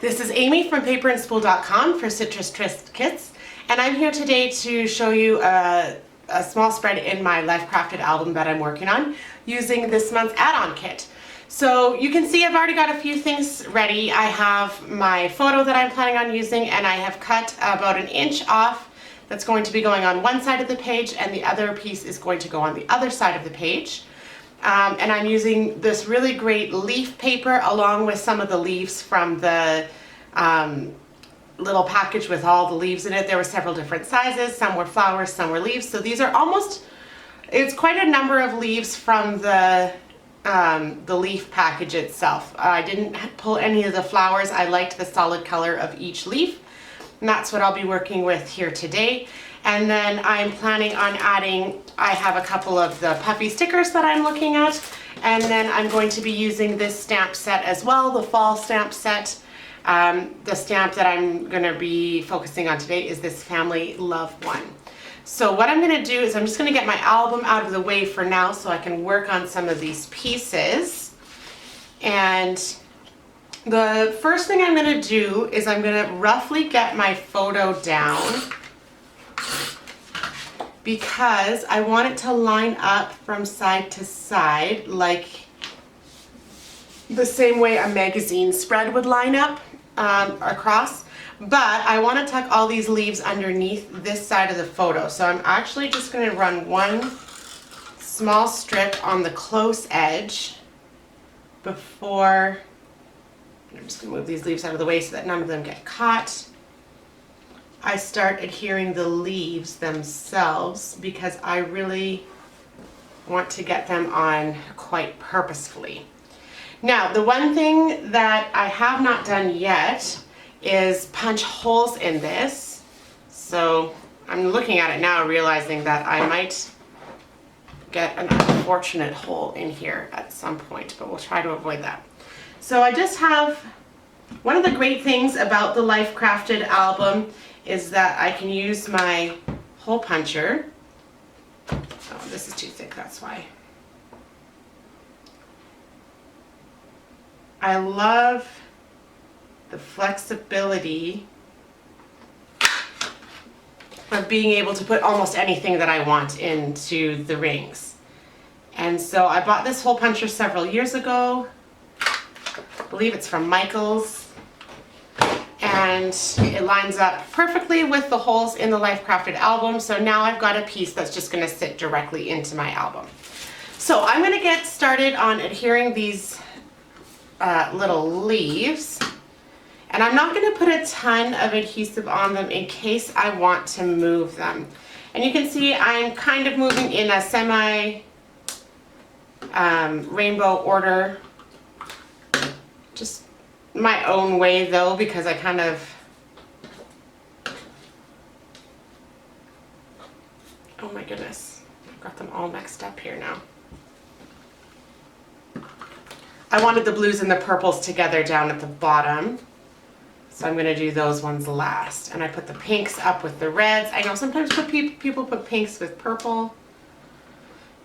This is Amy from paperandspool.com for Citrus Twist Kits, and I'm here today to show you a small spread in my Life Crafted album that I'm working on using this month's add-on kit. So you can see I've already got a few things ready. I have my photo that I'm planning on using, and I have cut about 1 inch off. That's going to be going on one side of the page, and the other piece is going to go on the other side of the page. And I'm using this really great leaf paper along with some of the leaves from the little package with all the leaves in it. There were several different sizes. Some were flowers, some were leaves. So these are it's quite a number of leaves from the leaf package itself. I didn't pull any of the flowers. I liked the solid color of each leaf, and that's what I'll be working with here today. And then I'm planning on adding, I have a couple of the puffy stickers that I'm looking at, and then I'm going to be using this stamp set as well, the fall stamp set. The stamp that I'm going to be focusing on today is this Family Love one. So what I'm going to do is I'm just going to get my album out of the way for now so I can work on some of these pieces. And the first thing I'm going to do is I'm going to roughly get my photo down, because I want it to line up from side to side like the same way a magazine spread would line up across. But I want to tuck all these leaves underneath this side of the photo. So I'm actually just going to run one small strip on the close edge before, I'm just going to move these leaves out of the way so that none of them get caught. I start adhering the leaves themselves because I really want to get them on quite purposefully. Now, the one thing that I have not done yet is punch holes in this. So I'm looking at it now, realizing that I might get an unfortunate hole in here at some point, but we'll try to avoid that. So I just have, one of the great things about the Life Crafted album is that I can use my hole puncher. Oh, this is too thick, that's why. I love the flexibility of being able to put almost anything that I want into the rings. And so I bought this hole puncher several years ago. I believe it's from Michael's. And it lines up perfectly with the holes in the Life Crafted album. So now I've got a piece that's just going to sit directly into my album. So I'm going to get started on adhering these little leaves. And I'm not going to put a ton of adhesive on them in case I want to move them. And you can see I'm kind of moving in a semi rainbow order. Just my own way though, because I kind of, oh my goodness, I've got them all mixed up here now. I wanted the blues and the purples together down at the bottom, so I'm going to do those ones last. And I put the pinks up with the reds. I know sometimes people put pinks with purple.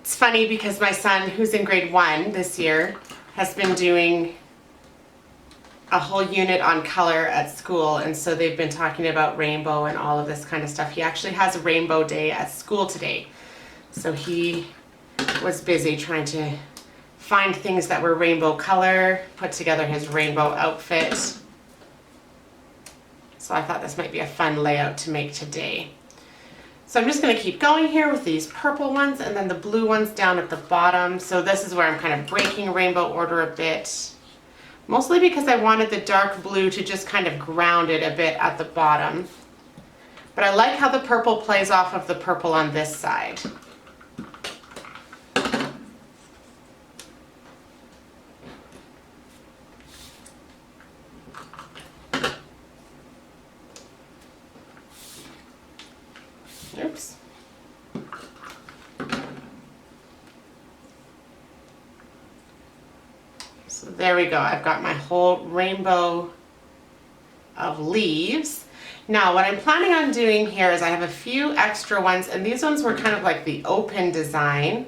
It's funny because my son, who's in grade 1 this year, has been doing a whole unit on color at school, and so they've been talking about rainbow and all of this kind of stuff. He actually has a rainbow day at school today, so he was busy trying to find things that were rainbow color, put together his rainbow outfit. So I thought this might be a fun layout to make today. So I'm just going to keep going here with these purple ones and then the blue ones down at the bottom. So this is where I'm kind of breaking rainbow order a bit. Mostly because I wanted the dark blue to just kind of ground it a bit at the bottom. But I like how the purple plays off of the purple on this side. Oops. So there we go. I've got my whole rainbow of leaves. Now what I'm planning on doing here is I have a few extra ones, and these ones were kind of like the open design.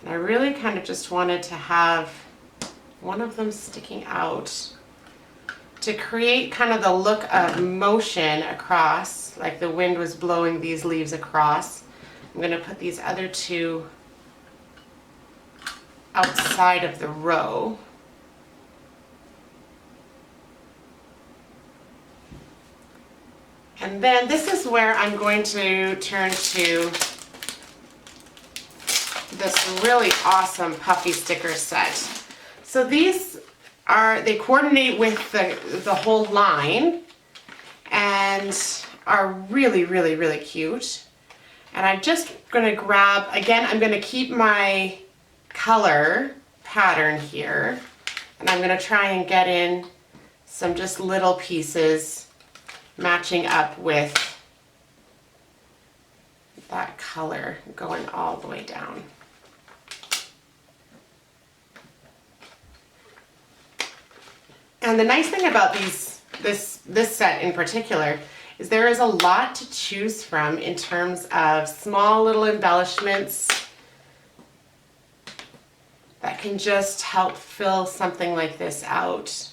And I really kind of just wanted to have one of them sticking out to create kind of the look of motion across, like the wind was blowing these leaves across. I'm going to put these other two outside of the row. And then this is where I'm going to turn to this really awesome puffy sticker set. So these they coordinate with the whole line and are really, really, really cute. And I'm just going to grab, again, I'm going to keep my color pattern here, and I'm going to try and get in some just little pieces matching up with that color going all the way down. And the nice thing about this set in particular is there is a lot to choose from in terms of small little embellishments that can just help fill something like this out.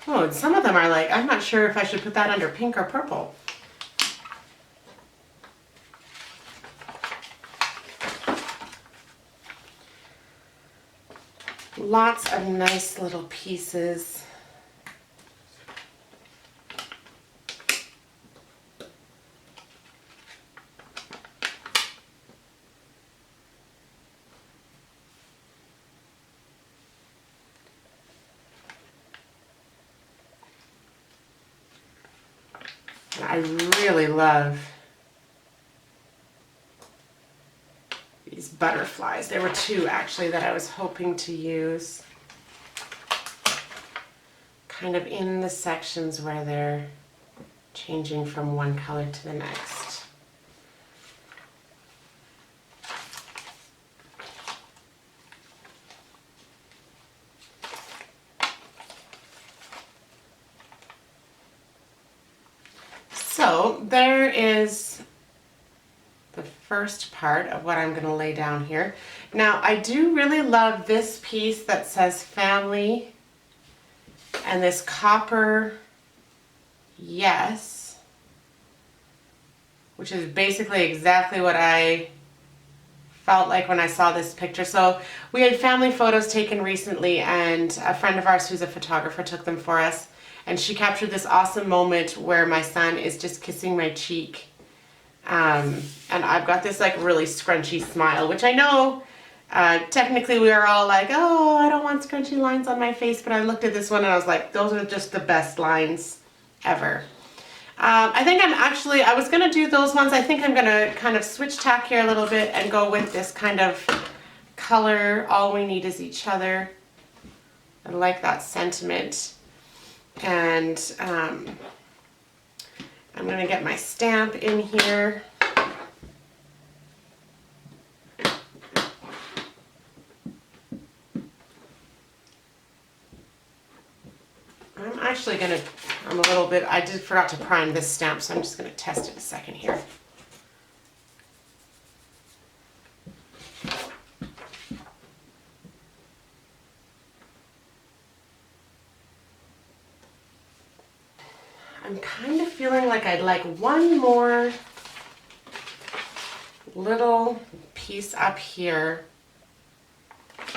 Oh, and some of them are like, I'm not sure if I should put that under pink or purple. Lots of nice little pieces. I really love these butterflies. There were two actually that I was hoping to use kind of in the sections where they're changing from one color to the next. So there is the first part of what I'm going to lay down here. Now I do really love this piece that says family and this copper yes, which is basically exactly what I felt like when I saw this picture. So we had family photos taken recently, and a friend of ours who's a photographer took them for us, and she captured this awesome moment where my son is just kissing my cheek, and I've got this like really scrunchy smile, which I know technically we are all like, oh, I don't want scrunchy lines on my face, but I looked at this one and I was like, those are just the best lines ever. I think I was going to do those ones. I think I'm going to kind of switch tack here a little bit and go with this kind of color, all we need is each other. I like that sentiment. And I'm going to get my stamp in here. I did forgot to prime this stamp, so I'm just going to test it a second here. I'm kind of feeling like I'd like one more little piece up here,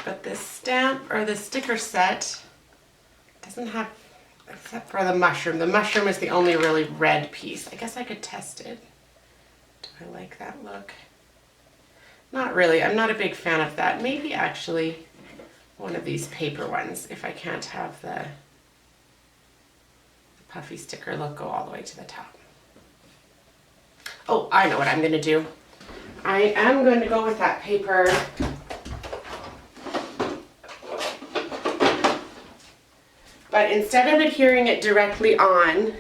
but this stamp or the sticker set doesn't have, except for the mushroom. The mushroom is the only really red piece. I guess I could test it. Do I like that look? Not really. I'm not a big fan of that. Maybe actually one of these paper ones, if I can't have the puffy sticker look go all the way to the top. Oh, I know what I'm going to do. I am going to go with that paper. But instead of adhering it directly on,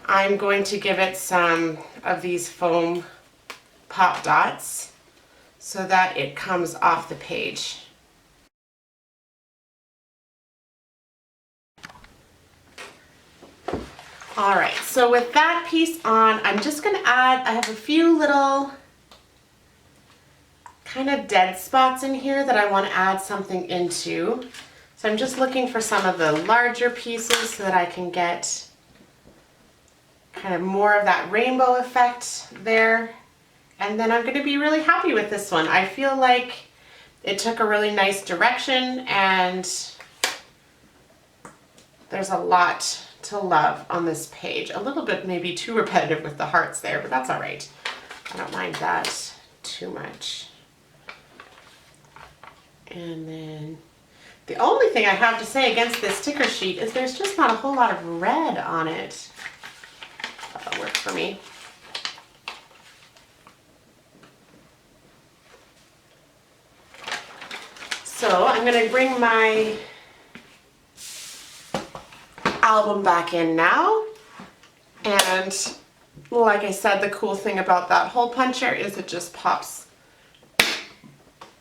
I'm going to give it some of these foam pop dots so that it comes off the page. All right, so with that piece on, I'm just going to add, I have a few little kind of dead spots in here that I want to add something into. So I'm just looking for some of the larger pieces so that I can get kind of more of that rainbow effect there. And then I'm going to be really happy with this one. I feel like it took a really nice direction, and there's a lot to love on this page. A little bit maybe too repetitive with the hearts there, but that's all right. I don't mind that too much. And then the only thing I have to say against this sticker sheet is there's just not a whole lot of red on it. That'll work for me. So I'm going to bring my album back in now, and like I said, the cool thing about that hole puncher is it just pops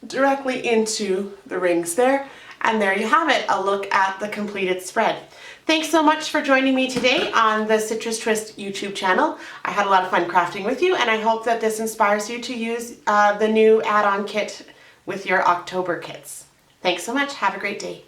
directly into the rings there. And there you have it, a look at the completed spread. Thanks so much for joining me today on the Citrus Twist YouTube channel. I had a lot of fun crafting with you, and I hope that this inspires you to use the new add-on kit with your October kits. Thanks so much. Have a great day.